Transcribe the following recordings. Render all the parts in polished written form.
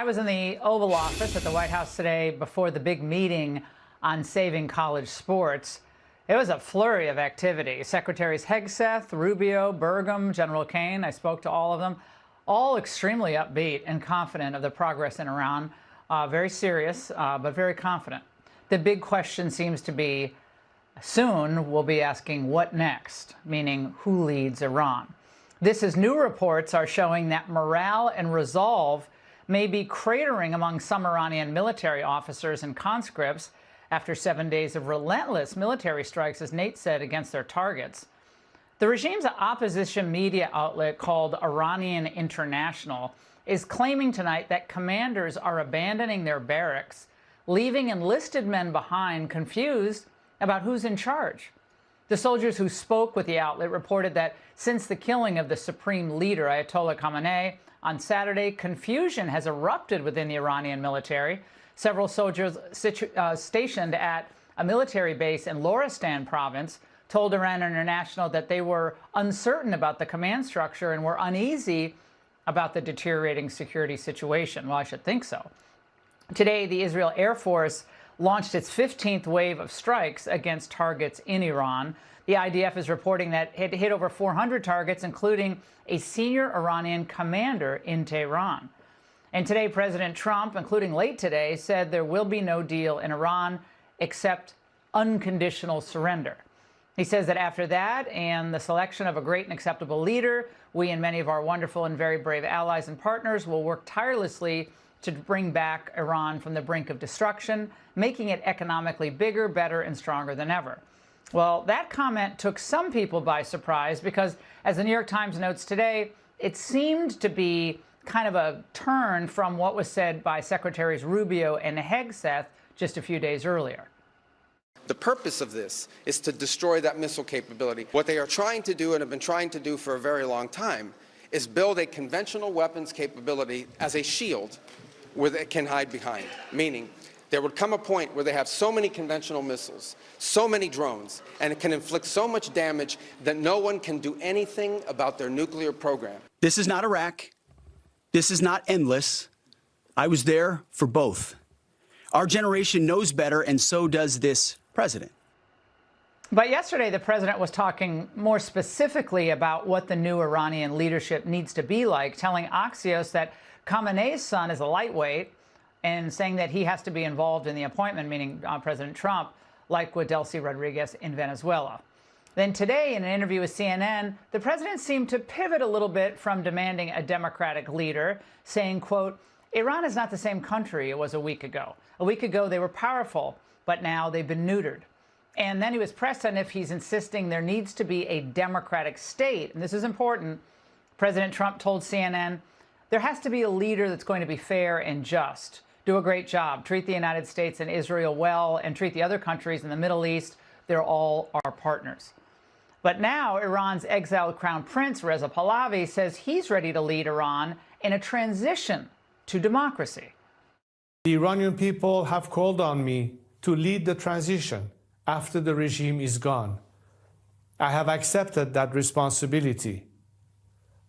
was in the Oval Office at the White House today before the big meeting on saving college sports. It was a flurry of activity. Secretaries Hegseth, Rubio, Burgum, General Kane, I spoke to all of them, all extremely upbeat and confident of the progress in Iran. Very serious, but very confident. The big question seems to be, soon we'll be asking what next, meaning who leads Iran. This is new reports are showing that morale and resolve may be cratering among some Iranian military officers and conscripts after 7 days of relentless military strikes, as Nate said, against their targets. The regime's opposition media outlet called Iranian International is claiming tonight that commanders are abandoning their barracks, leaving enlisted men behind, confused about who's in charge. The soldiers who spoke with the outlet reported that since the killing of the supreme leader, Ayatollah Khamenei, on Saturday, confusion has erupted within the Iranian military. Several soldiers stationed at a military base in Loristan province told Iran International that they were uncertain about the command structure and were uneasy about the deteriorating security situation. Well, I should think so. Today, the Israel Air Force launched its 15th wave of strikes against targets in Iran. The IDF is reporting that it hit over 400 targets, including a senior Iranian commander in Tehran. And today, President Trump, including late today, said there will be no deal in Iran except unconditional surrender. He says that after that and the selection of a great and acceptable leader, we and many of our wonderful and very brave allies and partners will work tirelessly to bring back Iran from the brink of destruction, making it economically bigger, better, and stronger than ever. Well, that comment took some people by surprise because, as the New York Times notes today, it seemed to be kind of a turn from what was said by Secretaries Rubio and Hegseth just a few days earlier. The purpose of this is to destroy that missile capability. What they are trying to do and have been trying to do for a very long time is build a conventional weapons capability as a shield where they can hide behind, meaning there would come a point where they have so many conventional missiles, so many drones, and it can inflict so much damage that no one can do anything about their nuclear program. This is not Iraq. This is not endless. I was there for both. Our generation knows better, and so does this president. But yesterday, the president was talking more specifically about what the new Iranian leadership needs to be like, telling Axios that Khamenei's son is a lightweight and saying that he has to be involved in the appointment, meaning President Trump, like with Delcy Rodriguez in Venezuela. Then today, in an interview with CNN, the president seemed to pivot a little bit from demanding a Democratic leader, saying, quote, Iran is not the same country it was a week ago. A week ago, they were powerful, but now they've been neutered. And then he was pressed on if he's insisting there needs to be a democratic state. And this is important. President Trump told CNN, there has to be a leader that's going to be fair and just, do a great job, treat the United States and Israel well, and treat the other countries in the Middle East. They're all our partners. But now Iran's exiled crown prince, Reza Pahlavi, says he's ready to lead Iran in a transition to democracy. The Iranian people have called on me to lead the transition after the regime is gone. I have accepted that responsibility.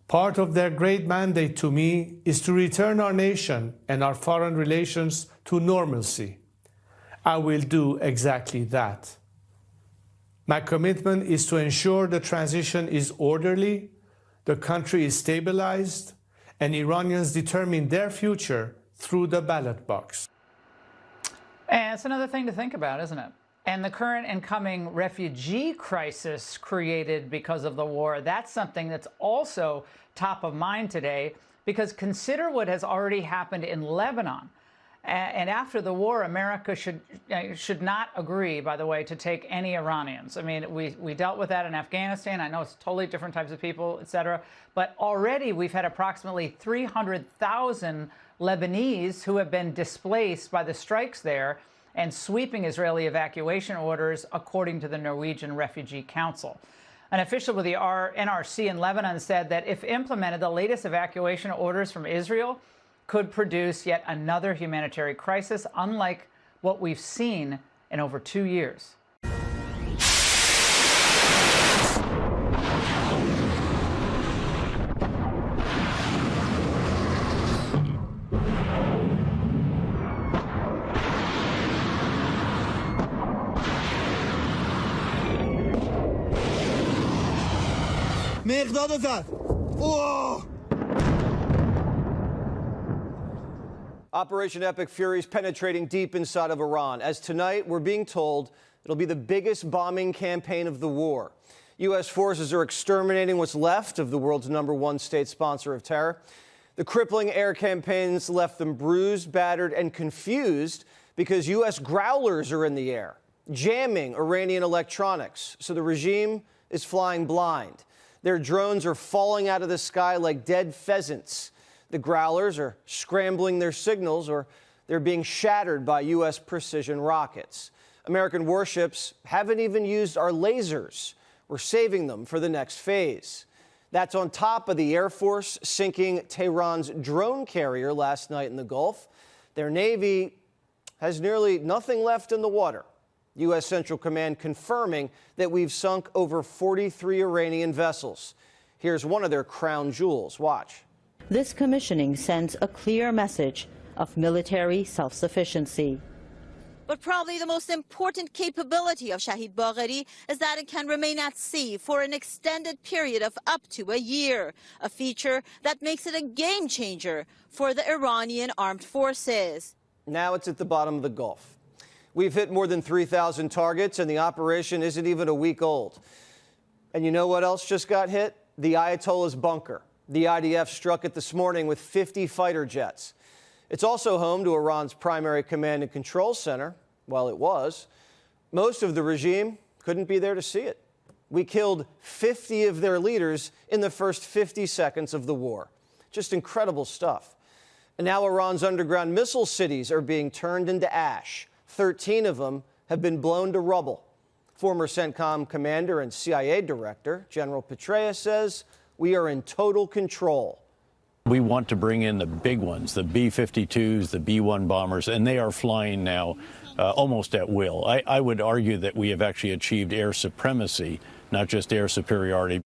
Part of their great mandate to me is to return our nation and our foreign relations to normalcy. I will do exactly that. My commitment is to ensure the transition is orderly, the country is stabilized, and Iranians determine their future through the ballot box. And it's another thing to think about, isn't it? And the current and coming refugee crisis created because of the war, that's something that's also top of mind today, because consider what has already happened in Lebanon. And after the war, America should not agree, by the way, to take any Iranians. I mean, we dealt with that in Afghanistan. I know it's totally different types of people, et cetera. But already we've had approximately 300,000 Lebanese who have been displaced by the strikes there and sweeping Israeli evacuation orders, according to the Norwegian Refugee Council. An official with the NRC in Lebanon said that if implemented, the latest evacuation orders from Israel could produce yet another humanitarian crisis, unlike what we've seen in over 2 years. Operation Epic Fury is penetrating deep inside of Iran, as tonight we're being told it'll be the biggest bombing campaign of the war. U.S. forces are exterminating what's left of the world's #1 state sponsor of terror. The crippling air campaigns left them bruised, battered, and confused because U.S. Growlers are in the air, jamming Iranian electronics, so the regime is flying blind. Their drones are falling out of the sky like dead pheasants. The Growlers are scrambling their signals, or they're being shattered by U.S. precision rockets. American warships haven't even used our lasers. We're saving them for the next phase. That's on top of the Air Force sinking Tehran's drone carrier last night in the Gulf. Their Navy has nearly nothing left in the water. U.S. Central Command confirming that we've sunk over 43 Iranian vessels. Here's one of their crown jewels. Watch. This commissioning sends a clear message of military self-sufficiency. But probably the most important capability of Shahid Bagheri is that it can remain at sea for an extended period of up to a year, a feature that makes it a game changer for the Iranian armed forces. Now it's at the bottom of the Gulf. We've hit more than 3,000 targets, and the operation isn't even a week old. And you know what else just got hit? The Ayatollah's bunker. The IDF struck it this morning with 50 fighter jets. It's also home to Iran's primary command and control center. Well, it was. Most of the regime couldn't be there to see it. We killed 50 of their leaders in the first 50 seconds of the war. Just incredible stuff. And now Iran's underground missile cities are being turned into ash. 13 of them have been blown to rubble. Former CENTCOM commander and CIA director, General Petraeus, says we are in total control. We want to bring in the big ones, the B-52s, the B-1 bombers, and they are flying now almost at will. I would argue that we have actually achieved air supremacy, not just air superiority.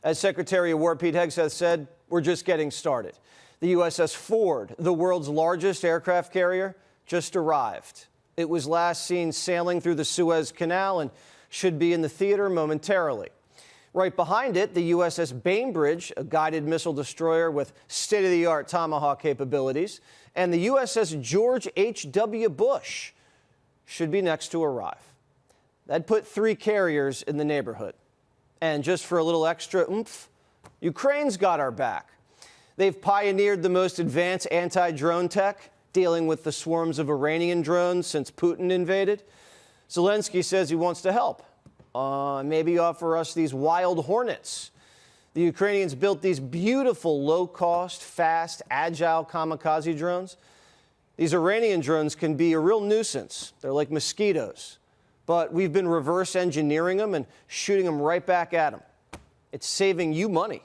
As Secretary of War Pete Hegseth said, we're just getting started. The USS Ford, the world's largest aircraft carrier, just arrived. It was last seen sailing through the Suez Canal and should be in the theater momentarily. Right behind it, the USS Bainbridge, a guided missile destroyer with state-of-the-art Tomahawk capabilities, and the USS George H.W. Bush should be next to arrive. That put 3 carriers in the neighborhood. And just for a little extra oomph, Ukraine's got our back. They've pioneered the most advanced anti-drone tech, dealing with the swarms of Iranian drones since Putin invaded. Zelensky says he wants to help. Maybe offer us these wild hornets. The Ukrainians built these beautiful, low-cost, fast, agile kamikaze drones. These Iranian drones can be a real nuisance. They're like mosquitoes. But we've been reverse engineering them and shooting them right back at them. It's saving you money.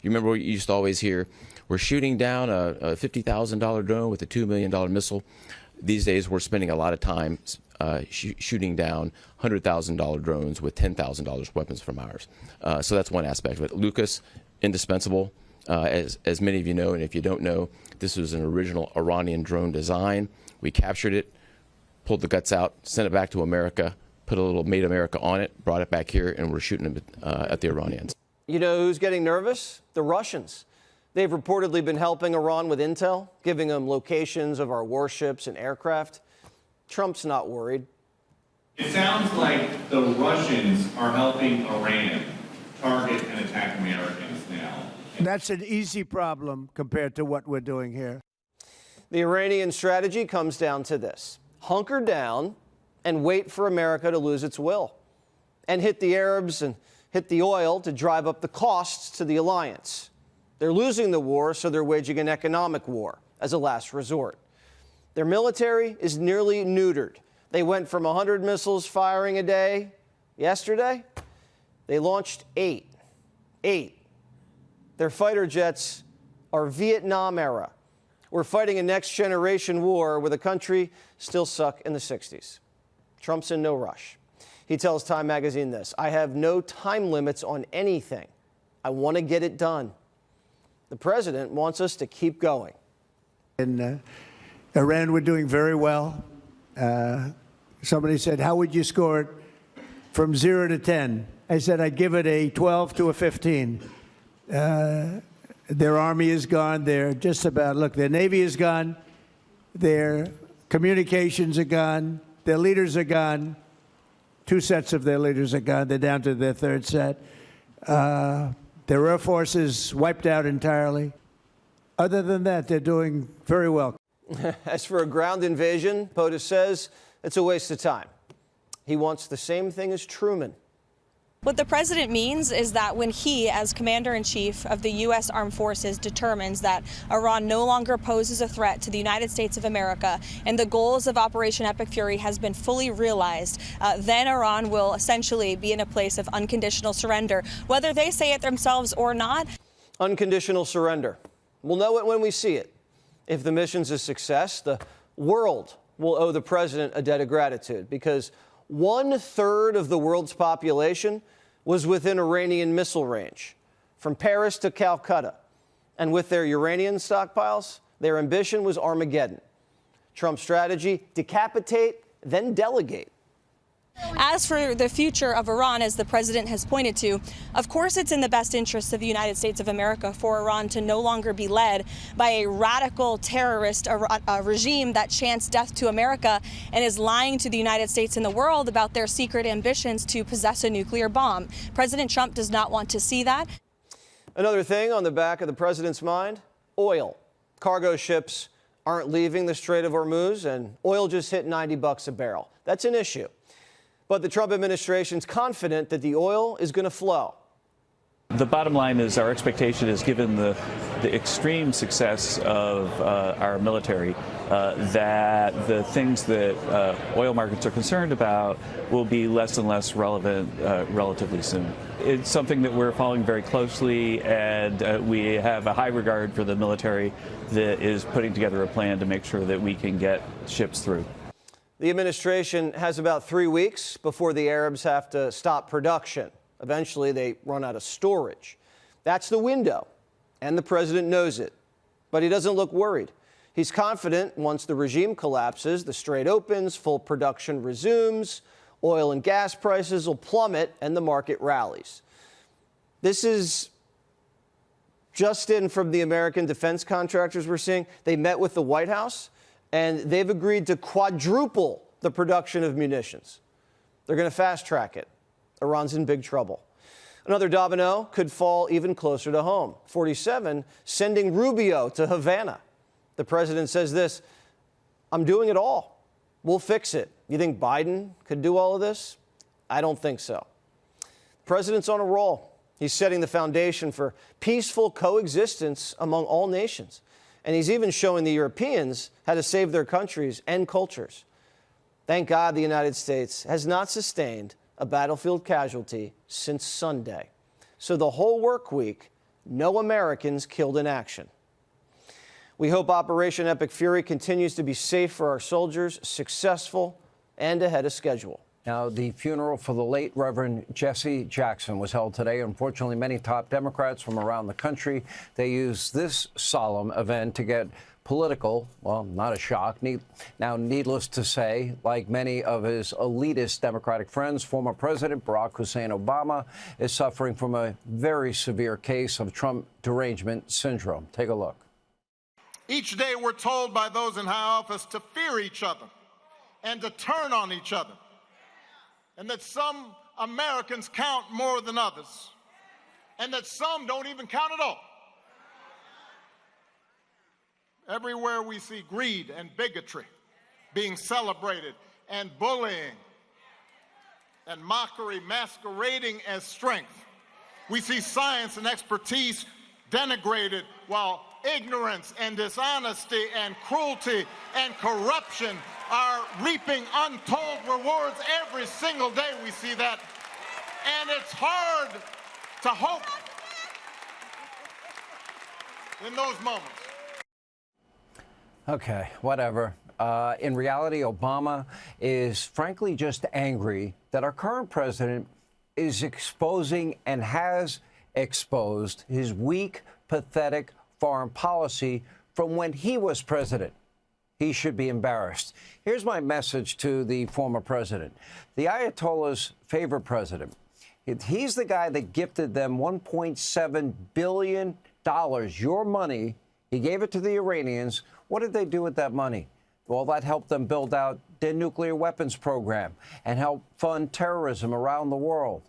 You remember what you used to always hear, we're shooting down a $50,000 drone with a $2 million missile. These days, we're spending a lot of time shooting down $100,000 drones with $10,000 weapons from ours. So that's one aspect of it. Lucas, indispensable. As many of you know, and if you don't know, this was an original Iranian drone design. We captured it, pulled the guts out, sent it back to America, put a little Made America on it, brought it back here, and we're shooting it at the Iranians. You know who's getting nervous? The Russians. They've reportedly been helping Iran with intel, giving them locations of our warships and aircraft. Trump's not worried. It sounds like the Russians are helping Iran target and attack Americans now. That's an easy problem compared to what we're doing here. The Iranian strategy comes down to this: hunker down and wait for America to lose its will, and hit the Arabs and hit the oil to drive up the costs to the alliance. They're losing the war, so they're waging an economic war as a last resort. Their military is nearly neutered. They went from 100 missiles firing a day yesterday. They launched 8. Their fighter jets are Vietnam era. We're fighting a next-generation war with a country still stuck in the 60s. Trump's in no rush. He tells Time magazine this: I have no time limits on anything. I want to get it done. The president wants us to keep going. In Iran, we're doing very well. Somebody said, how would you score it from 0 to 10? I said I'd give it a 12 to a 15. Their army is gone. They're just about, look, their Navy is gone. Their communications are gone. Their leaders are gone. 2 sets of their leaders are gone. They're down to their 3rd set. Their Air Force is wiped out entirely. Other than that, they're doing very well. As for a ground invasion, POTUS says it's a waste of time. He wants the same thing as Truman. What the president means is that when he, as commander-in-chief of the U.S. Armed Forces, determines that Iran no longer poses a threat to the United States of America and the goals of Operation Epic Fury has been fully realized, then Iran will essentially be in a place of unconditional surrender, whether they say it themselves or not. Unconditional surrender. We'll know it when we see it. If the mission's a success, the world will owe the president a debt of gratitude, because 1/3 of the world's population was within Iranian missile range, from Paris to Calcutta. And with their uranium stockpiles, their ambition was Armageddon. Trump's strategy: decapitate, then delegate. As for the future of Iran, as the president has pointed to, of course it's in the best interests of the United States of America for Iran to no longer be led by a radical terrorist regime that chants death to America and is lying to the United States and the world about their secret ambitions to possess a nuclear bomb. President Trump does not want to see that. Another thing on the back of the president's mind: oil. Cargo ships aren't leaving the Strait of Hormuz, and oil just hit $90 a barrel. That's an issue. But the Trump administration's confident that the oil is going to flow. The bottom line is our expectation is, given the extreme success of our military, that the things that oil markets are concerned about will be less and less relevant relatively soon. It's something that we're following very closely, and we have a high regard for the military that is putting together a plan to make sure that we can get ships through. The administration has about 3 weeks before the Arabs have to stop production. Eventually, they run out of storage. That's the window, and the president knows it. But he doesn't look worried. He's confident once the regime collapses, the Strait opens, full production resumes, oil and gas prices will plummet, and the market rallies. This is just in from the American defense contractors we're seeing. They met with the White House, and they've agreed to quadruple the production of munitions. They're going to fast-track it. Iran's in big trouble. Another domino could fall even closer to home. 47 sending Rubio to Havana. The president says this: I'm doing it all. We'll fix it. You think Biden could do all of this? I don't think so. The president's on a roll. He's setting the foundation for peaceful coexistence among all nations. And he's even showing the Europeans how to save their countries and cultures. Thank God the United States has not sustained a battlefield casualty since Sunday. So the whole work week, no Americans killed in action. We hope Operation Epic Fury continues to be safe for our soldiers, successful, and ahead of schedule. Now, the funeral for the late Reverend Jesse Jackson was held today. Unfortunately, many top Democrats from around the country, they used this solemn event to get political. Well, not a shock. Now, needless to say, like many of his elitist Democratic friends, former President Barack Hussein Obama is suffering from a very severe case of Trump derangement syndrome. Take a look. Each day we're told by those in high office to fear each other and to turn on each other, and that some Americans count more than others, and that some don't even count at all. Everywhere we see greed and bigotry being celebrated, and bullying and mockery masquerading as strength. We see science and expertise denigrated, while ignorance and dishonesty and cruelty and corruption are reaping untold rewards. Every single day we see that, and it's hard to hope in those moments. Okay, whatever. In reality, Obama is frankly just angry that our current president is exposing and has exposed his weak, pathetic foreign policy from when he was president. He should be embarrassed. Here's my message to the former president. The Ayatollah's favorite president. He's the guy that gifted them $1.7 billion, your money. He gave it to the Iranians. What did they do with that money? Well, that helped them build out their nuclear weapons program and help fund terrorism around the world.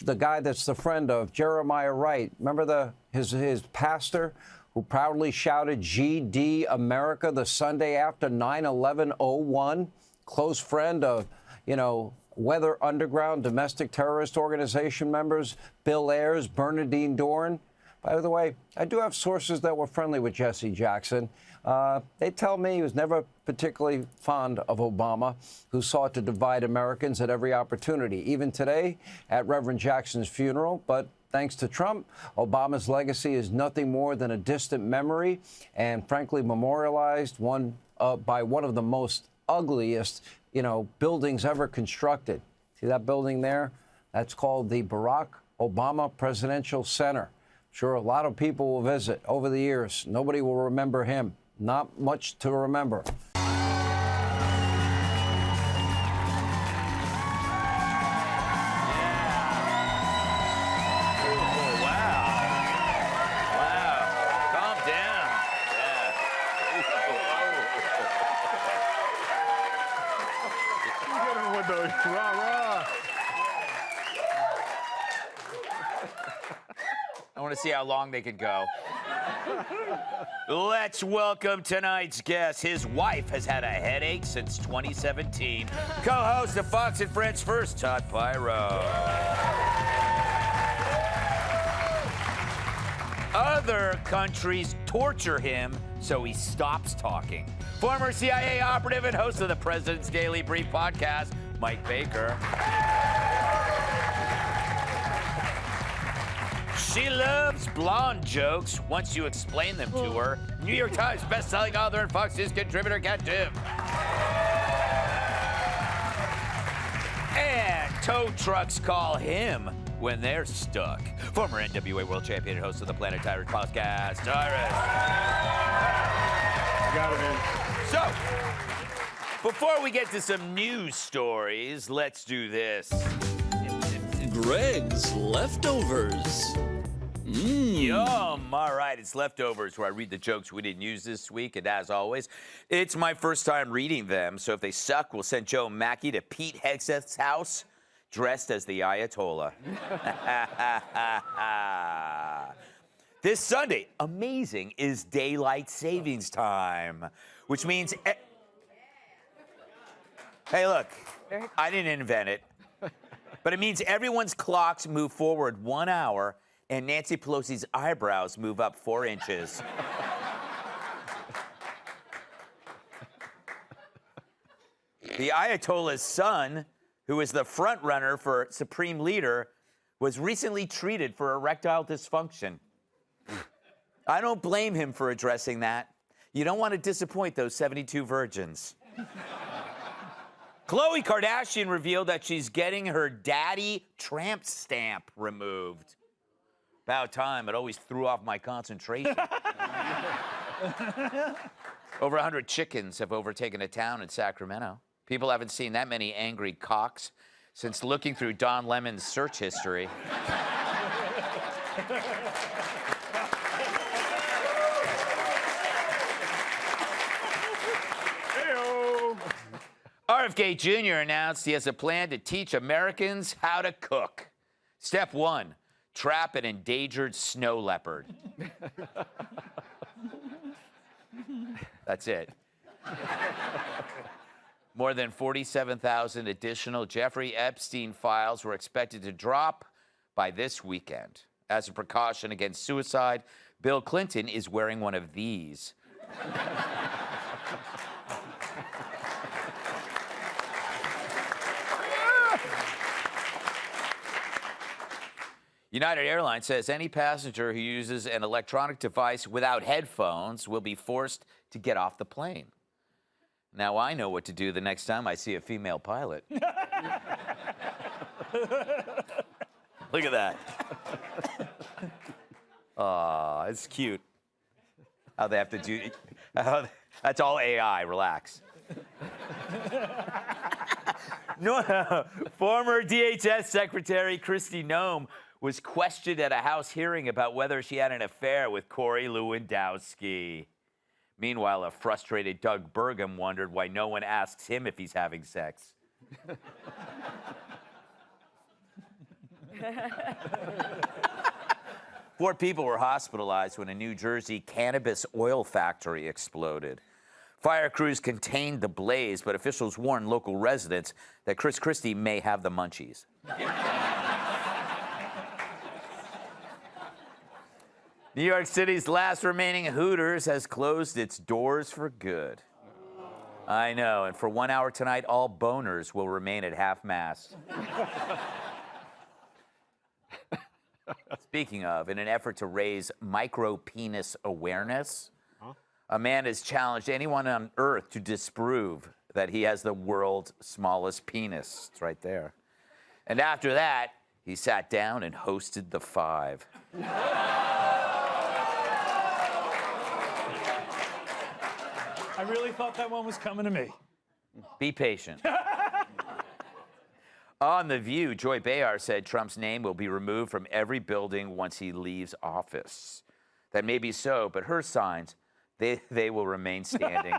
The guy that's the friend of Jeremiah Wright, remember his pastor who proudly shouted GD America the Sunday after 9/11/01, close friend of, Weather Underground domestic terrorist organization members, Bill Ayers, Bernardine Dohrn. By the way, I do have sources that were friendly with Jesse Jackson. They tell me he was never particularly fond of Obama, who sought to divide Americans at every opportunity, even today at Reverend Jackson's funeral. But thanks to Trump, Obama's legacy is nothing more than a distant memory and, frankly, memorialized by one of the most ugliest, buildings ever constructed. See that building there? That's called the Barack Obama Presidential Center. Sure, a lot of people will visit over the years. Nobody will remember him. Not much to remember. I want to see how long they could go. Let's welcome tonight's guest. His wife has had a headache since 2017. Co-host of Fox and Friends First, Todd Pyro. Other countries torture him so he stops talking. Former CIA operative and host of the President's Daily Brief podcast, Mike Baker. She loves blonde jokes once you explain them to her. New York Times best-selling author and Fox News contributor, Kat Tim. And tow trucks call him when they're stuck. Former NWA world champion and host of the Planet Tyrus podcast, Tyrus. Got it, man. So, before we get to some news stories, let's do this. Greg's Leftovers. Yum. All right, it's Leftovers, where I read the jokes we didn't use this week. And as always, it's my first time reading them. So if they suck, we'll send Joe Mackey to Pete Hegseth's house dressed as the Ayatollah. This Sunday, amazing, is daylight savings time, which means... Hey, look, I didn't invent it. But it means everyone's clocks move forward 1 hour and Nancy Pelosi's eyebrows move up 4 inches. The Ayatollah's son, who is the front runner for Supreme Leader, was recently treated for erectile dysfunction. I don't blame him for addressing that. You don't want to disappoint those 72 virgins. Khloe Kardashian revealed that she's getting her daddy tramp stamp removed. About time. It always threw off my concentration. Over 100 chickens have overtaken a town in Sacramento. People haven't seen that many angry cocks since looking through Don Lemon's search history. RFK Jr. announced he has a plan to teach Americans how to cook. Step 1, trap an endangered snow leopard. That's it. More than 47,000 additional Jeffrey Epstein files were expected to drop by this weekend. As a precaution against suicide, Bill Clinton is wearing one of these. United Airlines says any passenger who uses an electronic device without headphones will be forced to get off the plane. Now I know what to do the next time I see a female pilot. Look at that. Aw, it's cute. How they have to do... That's all AI, relax. No, former DHS Secretary Kristi Noem was questioned at a House hearing about whether she had an affair with Corey Lewandowski. Meanwhile, a frustrated Doug Burgum wondered why no one asks him if he's having sex. Four people were hospitalized when a New Jersey cannabis oil factory exploded. Fire crews contained the blaze, but officials warned local residents that Chris Christie may have the munchies. New York City's last remaining Hooters has closed its doors for good. I know, and for 1 hour tonight, all boners will remain at half-mast. Speaking of, in an effort to raise micro-penis awareness, a man has challenged anyone on Earth to disprove that he has the world's smallest penis. It's right there. And after that, he sat down and hosted the Five. I really thought that one was coming to me. Be patient. On The View, Joy Behar said Trump's name will be removed from every building once he leaves office. That may be so, but her signs, they will remain standing.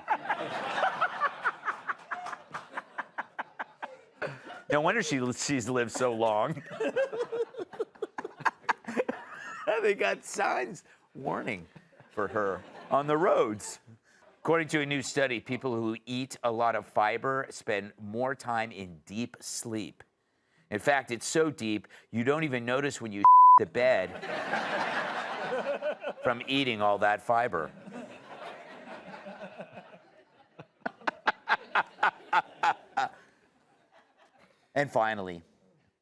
No wonder she's lived so long. They got signs warning for her on the roads. According to a new study, people who eat a lot of fiber spend more time in deep sleep. In fact, it's so deep, you don't even notice when you to bed from eating all that fiber. And finally,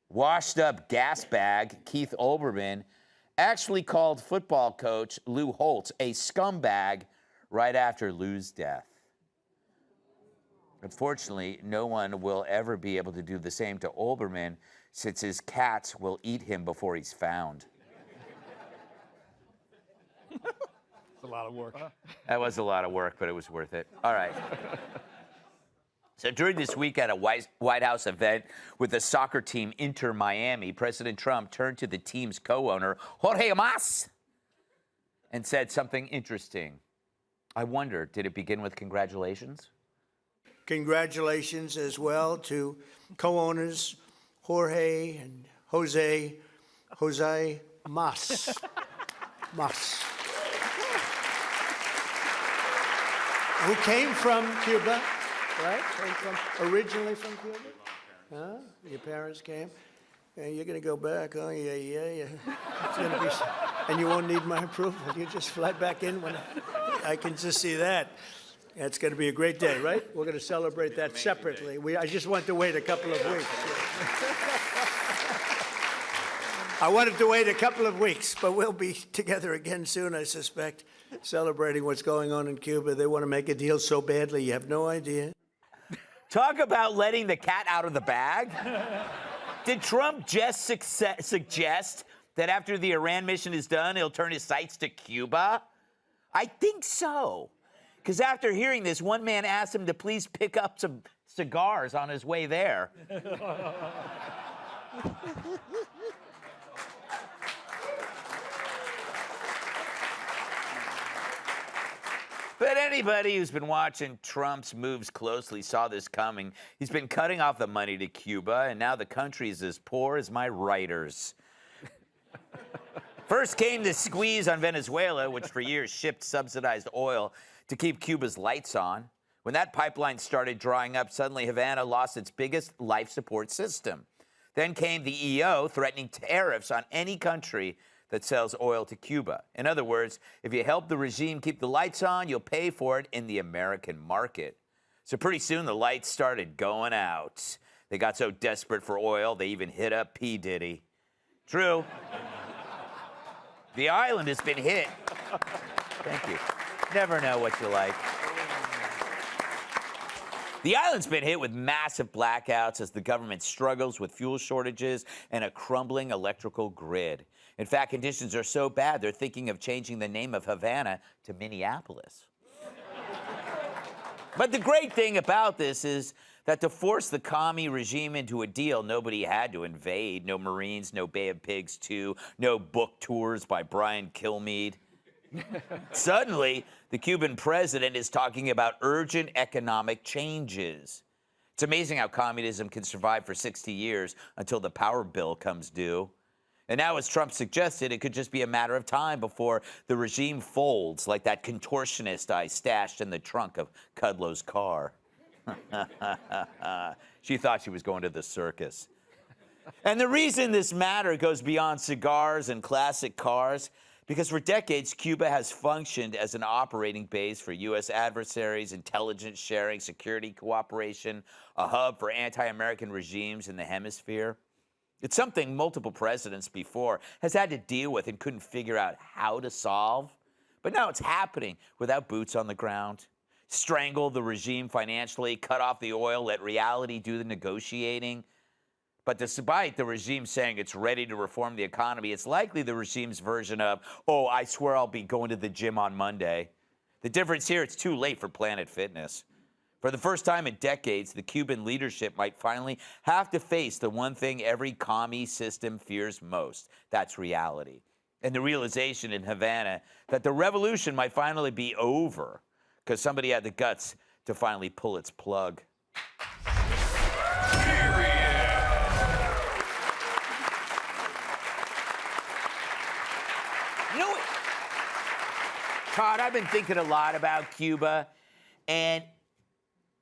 washed-up gas bag Keith Olbermann actually called football coach Lou Holtz a scumbag right after Lou's death. Unfortunately, no one will ever be able to do the same to Olbermann, since his cats will eat him before he's found. It's a lot of work. That was a lot of work, but it was worth it. All right. So during this week at a White House event with the soccer team Inter Miami, President Trump turned to the team's co-owner, Jorge Mas, and said something interesting. I wonder, did it begin with congratulations? Congratulations as well to co-owners Jorge and Jose Mas. Mas. We came from Cuba, right? Originally from Cuba? Huh? Your parents came? And you're going to go back, huh? Yeah. It's gonna be, and you won't need my approval. You just fly back in when I can just see that. It's going to be a great day, right? We're going to celebrate that separately. I just want to wait a couple of weeks. I wanted to wait a couple of weeks, but we'll be together again soon, I suspect, celebrating what's going on in Cuba. They want to make a deal so badly, you have no idea. Talk about letting the cat out of the bag. Did Trump just suggest that after the Iran mission is done, he'll turn his sights to Cuba? I think so. Because after hearing this, one man asked him to please pick up some cigars on his way there. But anybody who's been watching Trump's moves closely saw this coming. He's been cutting off the money to Cuba, and now the country is as poor as my writers. First came the squeeze on Venezuela, which for years shipped subsidized oil to keep Cuba's lights on. When that pipeline started drying up, suddenly Havana lost its biggest life support system. Then came the EO threatening tariffs on any country that sells oil to Cuba. In other words, if you help the regime keep the lights on, you'll pay for it in the American market. So pretty soon the lights started going out. They got so desperate for oil, they even hit up P. Diddy. True. The island has been hit. Thank you. Never know what you like. The island's been hit with massive blackouts as the government struggles with fuel shortages and a crumbling electrical grid. In fact, conditions are so bad, they're thinking of changing the name of Havana to Minneapolis. But the great thing about this is that to force the commie regime into a deal, nobody had to invade. No Marines, no Bay of Pigs 2, no book tours by Brian Kilmeade. Suddenly, the Cuban president is talking about urgent economic changes. It's amazing how communism can survive for 60 years until the power bill comes due. And now, as Trump suggested, it could just be a matter of time before the regime folds, like that contortionist I stashed in the trunk of Kudlow's car. She thought she was going to the circus. And the reason this matter goes beyond cigars and classic cars, because for decades, Cuba has functioned as an operating base for U.S. adversaries, intelligence sharing, security cooperation, a hub for anti-American regimes in the hemisphere. It's something multiple presidents before has had to deal with and couldn't figure out how to solve. But now it's happening without boots on the ground. Strangle the regime financially, cut off the oil, let reality do the negotiating. But despite the regime saying it's ready to reform the economy, it's likely the regime's version of, oh, I swear I'll be going to the gym on Monday. The difference here, it's too late for Planet Fitness. For the first time in decades, the Cuban leadership might finally have to face the one thing every commie system fears most. That's reality. And the realization in Havana that the revolution might finally be over because somebody had the guts to finally pull its plug. You know what, Todd, I've been thinking a lot about Cuba, and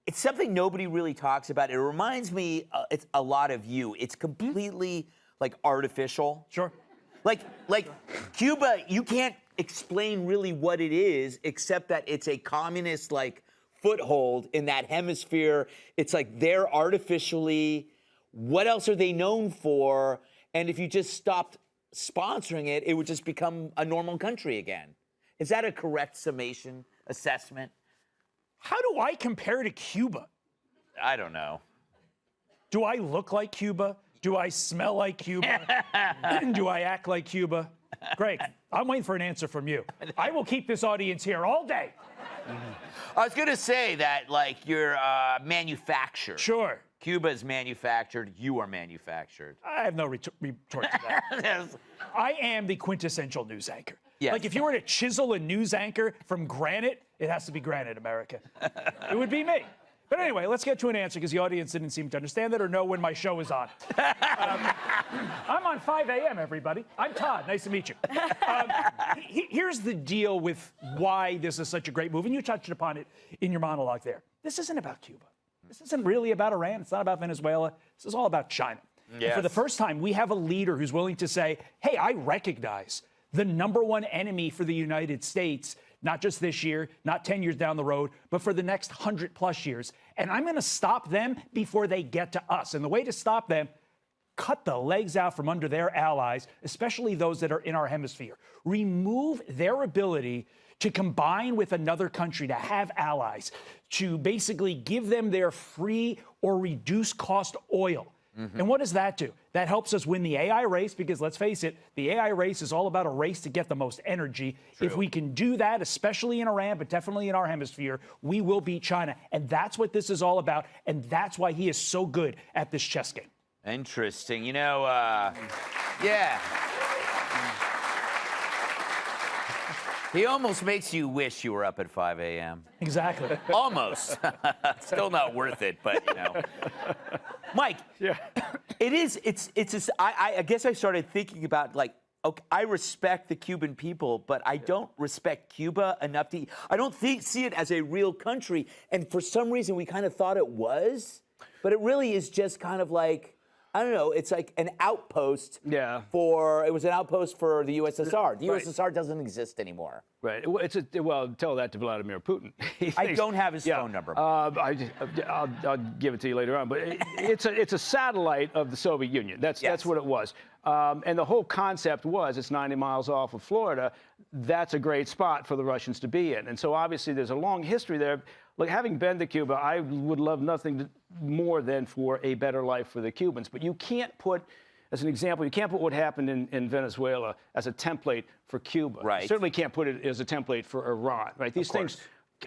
it's something nobody really talks about. It reminds me it's a lot of you. It's completely, like, artificial. Sure. Like Cuba, you can't explain really what it is, except that it's a communist, like, foothold in that hemisphere. It's like they're artificially, what else are they known for? And if you just stopped sponsoring it, it would just become a normal country again. Is that a correct summation, assessment? How do I compare to Cuba? I don't know. Do I look like Cuba? Do I smell like Cuba? Do I act like Cuba? Greg, I'm waiting for an answer from you. I will keep this audience here all day. I was going to say that, like, you're manufactured. Sure. Cuba is manufactured. You are manufactured. I have no retort to that. I am the quintessential news anchor. Yes. Like, if you were to chisel a news anchor from granite, it has to be granite, America. It would be me. But anyway, let's get to an answer, because the audience didn't seem to understand that or know when my show is on. I'm on 5 a.m., everybody. I'm Todd. Nice to meet you. Here's the deal with why this is such a great move, and you touched upon it in your monologue there. This isn't about Cuba. This isn't really about Iran. It's not about Venezuela. This is all about China. Yes. And for the first time, we have a leader who's willing to say, hey, I recognize the #1 enemy for the United States, not just this year, not 10 years down the road, but for the next 100+ years. And I'm going to stop them before they get to us. And the way to stop them, cut the legs out from under their allies, especially those that are in our hemisphere. Remove their ability to combine with another country, to have allies, to basically give them their free or reduced cost oil. And what does that do? That helps us win the AI race, because let's face it, the AI race is all about a race to get the most energy. True. If we can do that, especially in Iran, but definitely in our hemisphere, we will beat China. And that's what this is all about. And that's why he is so good at this chess game. Interesting. You know, yeah. He almost makes you wish you were up at 5 a.m. Exactly. Almost. Still not worth it, but, you know. Mike, yeah. I guess I started thinking about, like, okay, I respect the Cuban people, but I don't respect Cuba enough to, I don't see it as a real country. And for some reason, we kind of thought it was, but it really is just kind of like, I don't know, it's like an outpost it was an outpost for the USSR. The USSR doesn't exist anymore. Right. Well, tell that to Vladimir Putin. I don't have his phone number. I'll give it to you later on. But it's a satellite of the Soviet Union. That's what it was. And the whole concept was it's 90 miles off of Florida. That's a great spot for the Russians to be in. And so obviously there's a long history there. Like, having been to Cuba, I would love nothing more than for a better life for the Cubans. But you can't put, as an example, you can't put what happened in Venezuela as a template for Cuba. Right. You certainly can't put it as a template for Iran. Right. These things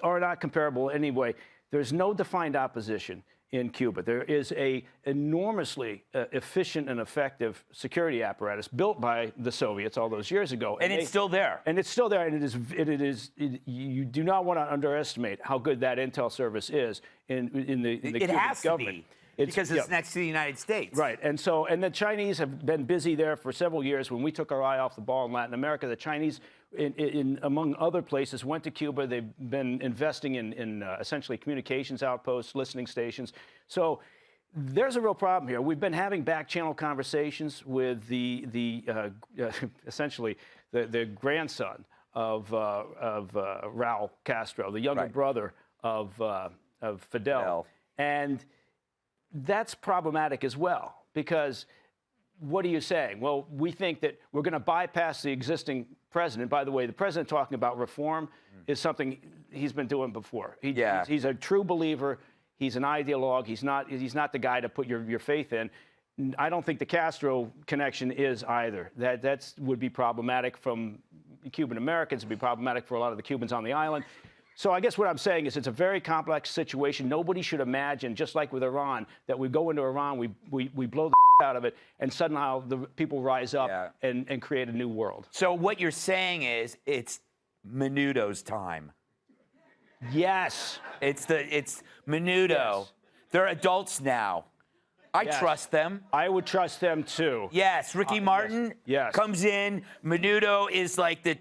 are not comparable anyway. There's no defined opposition in Cuba. There is a enormously efficient and effective security apparatus built by the Soviets all those years ago. And it's still there. And it's still there, and you do not want to underestimate how good that intel service is in the Cuban has government. To be. Because it's next to the United States. Right, and the Chinese have been busy there for several years. When we took our eye off the ball in Latin America, the Chinese, among other places, went to Cuba. They've been investing in essentially communications outposts, listening stations. So there's a real problem here. We've been having back-channel conversations with essentially the grandson of Raul Castro, the younger brother of Fidel. And that's problematic as well, because what are you saying? Well, we think that we're going to bypass the existing president. By the way, the president talking about reform is something he's been doing before. He's a true believer. He's an ideologue. He's not the guy to put your faith in. I don't think the Castro connection is either. That would be problematic from Cuban Americans. It would be problematic for a lot of the Cubans on the island. So I guess what I'm saying is it's a very complex situation. Nobody should imagine, just like with Iran, that we go into Iran, we blow the out of it, and suddenly the people rise up and create a new world. So what you're saying is it's Menudo's time. Yes. It's Menudo. Yes. They're adults now. I trust them. I would trust them too. Yes, Ricky Martin comes in. Menudo is like their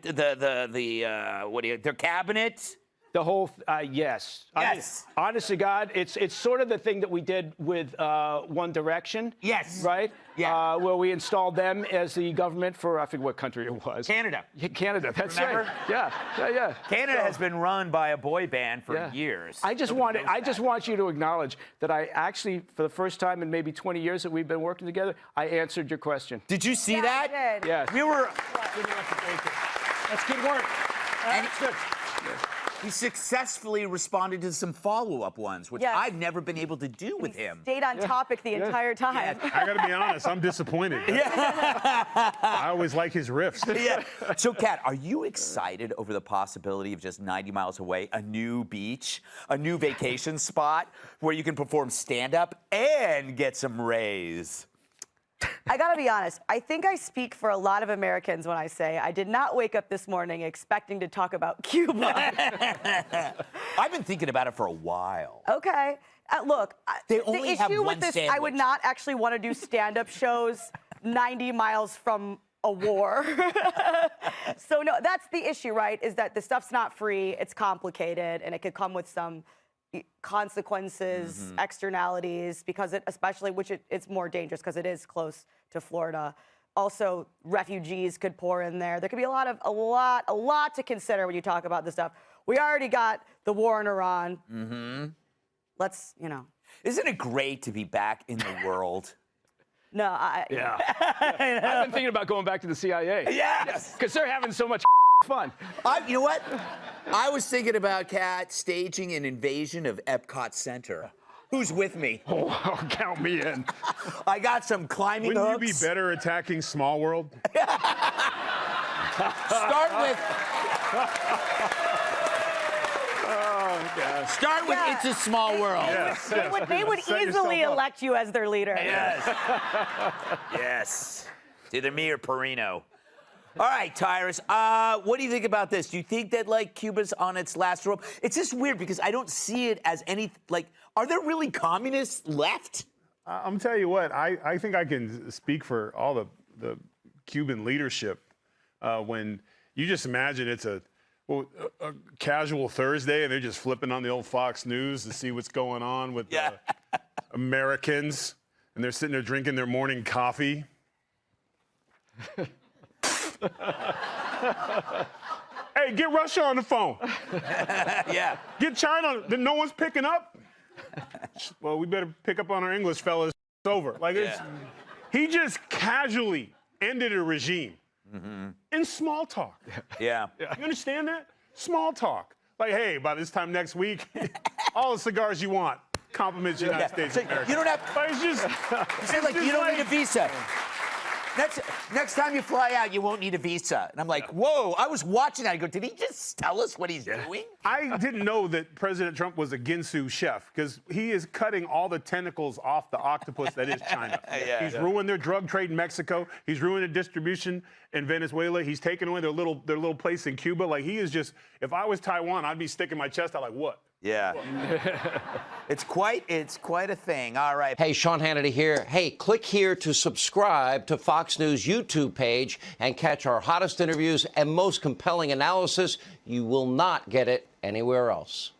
cabinet. The whole, yes. Yes. I mean, honest to God, it's sort of the thing that we did with One Direction. Yes. Right? Yeah. Where we installed them as the government for, I forget what country it was. Canada. Canada, that's Remember? right. Yeah. Canada has been run by a boy band for years. I just want you to acknowledge that I actually, for the first time in maybe 20 years that we've been working together, I answered your question. Did you see that? I did. Yes. We were. That's good work. That's good. He successfully responded to some follow-up ones, which I've never been able to do with him. Stayed on topic the entire time. I got to be honest, I'm disappointed. I always like his riffs. So, Kat, are you excited over the possibility of just 90 miles away, a new beach, a new vacation spot where you can perform stand-up and get some rays? I gotta be honest, I think I speak for a lot of Americans when I say I did not wake up this morning expecting to talk about Cuba. I've been thinking about it for a while. Okay. Look, they only have issue one with this, sandwich. I would not actually want to do stand-up shows 90 miles from a war. So no, that's the issue, right? Is that the stuff's not free, it's complicated, and it could come with some consequences, externalities, because it's more dangerous because it is close to Florida. Also, refugees could pour in there. There could be a lot to consider when you talk about this stuff. We already got the war in Iran. Let's, Isn't it great to be back in the world? No, I've been thinking about going back to the CIA. Yes! Because they're having so much fun. You know what? I was thinking about, Kat, staging an invasion of Epcot Center. Who's with me? Oh, count me in. I got some climbing hooks. Wouldn't you be better attacking Small World? Start with It's a Small World. Yes, they would easily elect you as their leader. Yes. Yes. It's either me or Perino. All right, Tyrus, what do you think about this? Do you think that, Cuba's on its last rope? It's just weird because I don't see it as any, are there really communists left? I'm telling you what, I think I can speak for all the Cuban leadership when you just imagine it's a casual Thursday and they're just flipping on the old Fox News to see what's going on with the Americans, and they're sitting there drinking their morning coffee. Hey, get Russia on the phone. Get China. Then no one's picking up. Well, we better pick up on our English, fellas. It's over. He just casually ended a regime in small talk. Yeah. You understand that? Small talk. Hey, by this time next week, all the cigars you want. Compliments the United States of America. You don't have. It's just. You don't need a visa. Next time you fly out, you won't need a visa. And I'm like, whoa, I was watching that. I go, did he just tell us what he's doing? I didn't know that President Trump was a Ginsu chef because he is cutting all the tentacles off the octopus that is China. He's ruined their drug trade in Mexico. He's ruined the distribution in Venezuela. He's taken away their little place in Cuba. Like, he is just, if I was Taiwan, I'd be sticking my chest out like, what? Yeah. It's quite a thing. All right. Hey, Sean Hannity here. Hey, click here to subscribe to Fox News YouTube page and catch our hottest interviews and most compelling analysis. You will not get it anywhere else.